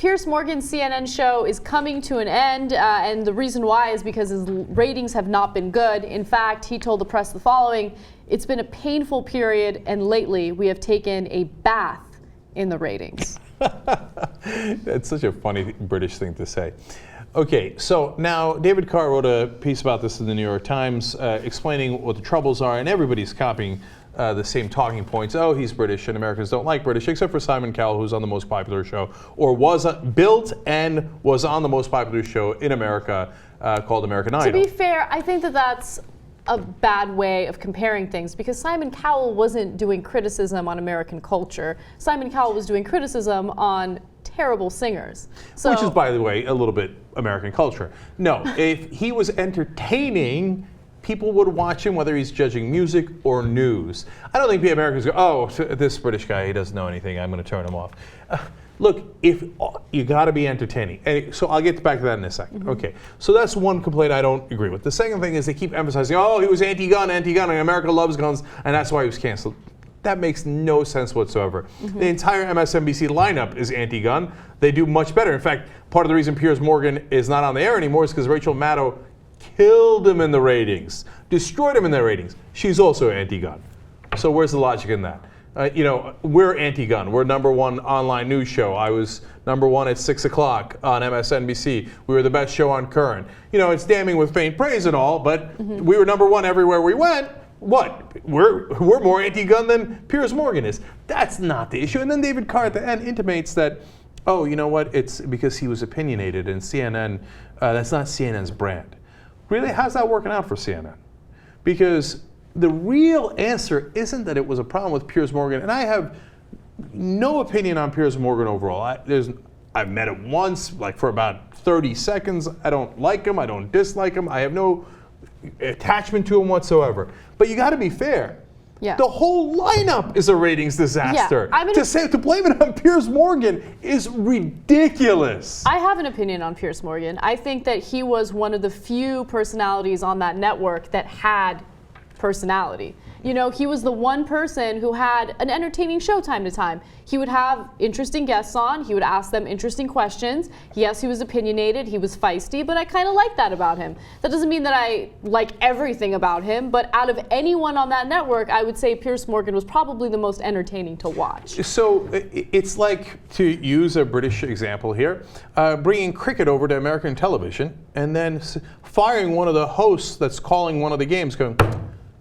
Piers Morgan's CNN show is coming to an end, and the reason why is because his ratings have not been good. In fact, he told the press the following: "It's been a painful period, and lately we have taken a bath in the ratings." That's such a funny British thing to say. Okay, so now David Carr wrote a piece about this in the New York Times, explaining what the troubles are, and everybody's copying the same talking points. Oh, he's British, and Americans don't like British, except for Simon Cowell, who's on the most popular show, or was built and was on the most popular show in America, called American Idol. To be fair, I think that that's a bad way of comparing things, because Simon Cowell wasn't doing criticism on American culture. Simon Cowell was doing criticism on terrible singers. So, which is, by the way, a little bit American culture. No, if he was entertaining, people would watch him, whether he's judging music or news. I don't think the Americans go, oh, this British guy, he doesn't know anything, I'm going to turn him off. Look, if you got to be entertaining. And so I'll get back to that in a second. Mm-hmm. Okay, so that's one complaint I don't agree with. The second thing is they keep emphasizing, oh, he was anti-gun, and America loves guns, and that's why he was canceled. That makes no sense whatsoever. Mm-hmm. The entire MSNBC lineup is anti-gun. They do much better. In fact, part of the reason Piers Morgan is not on the air anymore is because Rachel Maddow killed him in the ratings, destroyed him in the ratings. She's also anti-gun. So where's the logic in that? We're anti-gun. We're #1 online news show. I was #1 at 6 o'clock on MSNBC. We were the best show on Current. It's damning with faint praise and all, but we were #1 everywhere we went. What? We're more anti-gun than Piers Morgan is. That's not the issue. And then David Carr at the end intimates that, oh, you know what? It's because he was opinionated, and CNN, that's not CNN's brand. Really, how's that working out for CNN? Because the real answer isn't that it was a problem with Piers Morgan, and I have no opinion on Piers Morgan overall. I've met him once, like for about 30 seconds. I don't like him. I don't dislike him. I have no attachment to him whatsoever. But you got to be fair. Yeah. The whole lineup is a ratings disaster. Yeah. To blame it on Piers Morgan is ridiculous. I have an opinion on Piers Morgan. I think that he was one of the few personalities on that network that had personality. He was the one person who had an entertaining show time to time. He would have interesting guests on. He would ask them interesting questions. Yes, he was opinionated. He was feisty, but I kind of like that about him. That doesn't mean that I like everything about him, but out of anyone on that network, I would say Piers Morgan was probably the most entertaining to watch. So it's like, to use a British example here, bringing cricket over to American television and then firing one of the hosts that's calling one of the games, going,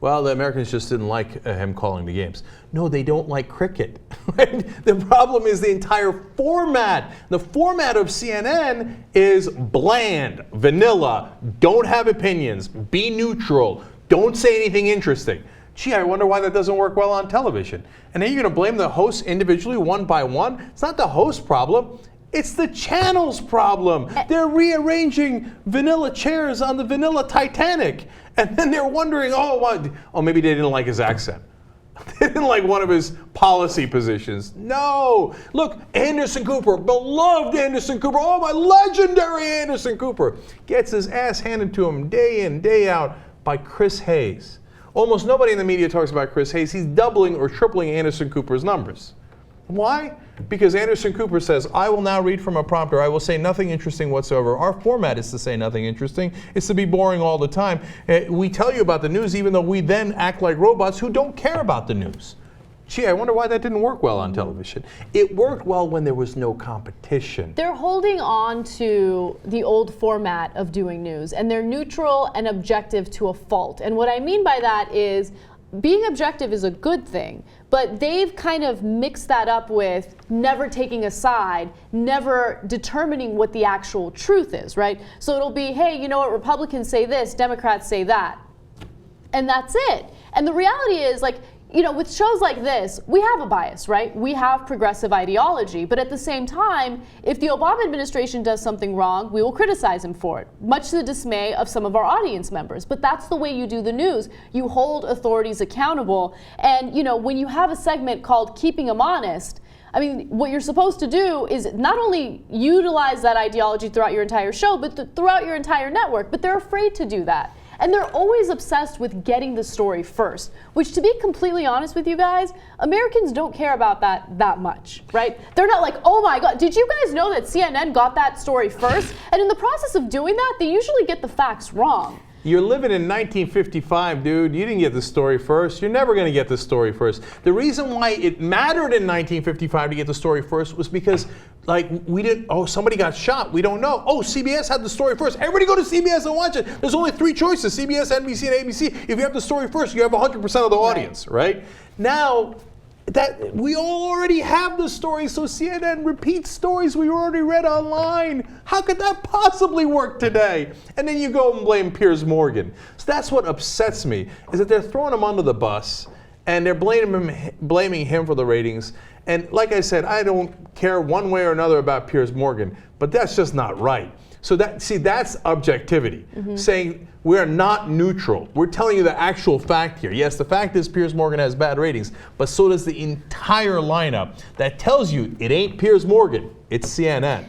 well, the Americans just didn't like him calling the games. No, they don't like cricket. Right? The problem is the entire format. The format of CNN is bland, vanilla, don't have opinions, be neutral, don't say anything interesting. Gee, I wonder why that doesn't work well on television. And then you're going to blame the hosts individually, one by one? It's not the host problem. It's the channel's problem. They're rearranging vanilla chairs on the vanilla Titanic. And then they're wondering, maybe they didn't like his accent. They didn't like one of his policy positions. No. Look, Anderson Cooper, beloved Anderson Cooper. Oh, my legendary Anderson Cooper. Gets his ass handed to him day in, day out by Chris Hayes. Almost nobody in the media talks about Chris Hayes. He's doubling or tripling Anderson Cooper's numbers. Why? Because Anderson Cooper says, I will now read from a prompter. I will say nothing interesting whatsoever. Our format is to say nothing interesting. It's to be boring all the time. We tell you about the news even though we then act like robots who don't care about the news. Gee, I wonder why that didn't work well on television. It worked well when there was no competition. They're holding on to the old format of doing news, and they're neutral and objective to a fault. And what I mean by that is, being objective is a good thing, but they've kind of mixed that up with never taking a side, never determining what the actual truth is, right? So it'll be, hey, you know what, Republicans say this, Democrats say that. And that's it. And the reality is, with shows like this, we have a bias, right? We have progressive ideology, but at the same time, if the Obama administration does something wrong, we will criticize him for it, much to the dismay of some of our audience members. But that's the way you do the news. You hold authorities accountable. And, when you have a segment called Keeping Them Honest, what you're supposed to do is not only utilize that ideology throughout your entire show, but throughout your entire network, but they're afraid to do that. And they're always obsessed with getting the story first, which, to be completely honest with you guys, Americans don't care about that much, right? They're not like, oh my God, did you guys know that CNN got that story first? And in the process of doing that, they usually get the facts wrong. You're living in 1955, dude. You didn't get the story first. You're never going to get the story first. The reason why it mattered in 1955 to get the story first was because, like, we didn't, oh, somebody got shot. We don't know. Oh, CBS had the story first. Everybody go to CBS and watch it. There's only 3 choices, CBS, NBC, and ABC. If you have the story first, you have 100% of the audience, right? Now, that we all already have the story, so CNN repeats stories we already read online. How could that possibly work today? And then you go and blame Piers Morgan. So that's what upsets me, is that they're throwing him under the bus and they're blaming him for the ratings. And like I said, I don't care one way or another about Piers Morgan, but that's just not right. So that's objectivity, saying we're not neutral. We're telling you the actual fact here. Yes, the fact is Piers Morgan has bad ratings, but so does the entire lineup that tells you it ain't Piers Morgan, it's CNN.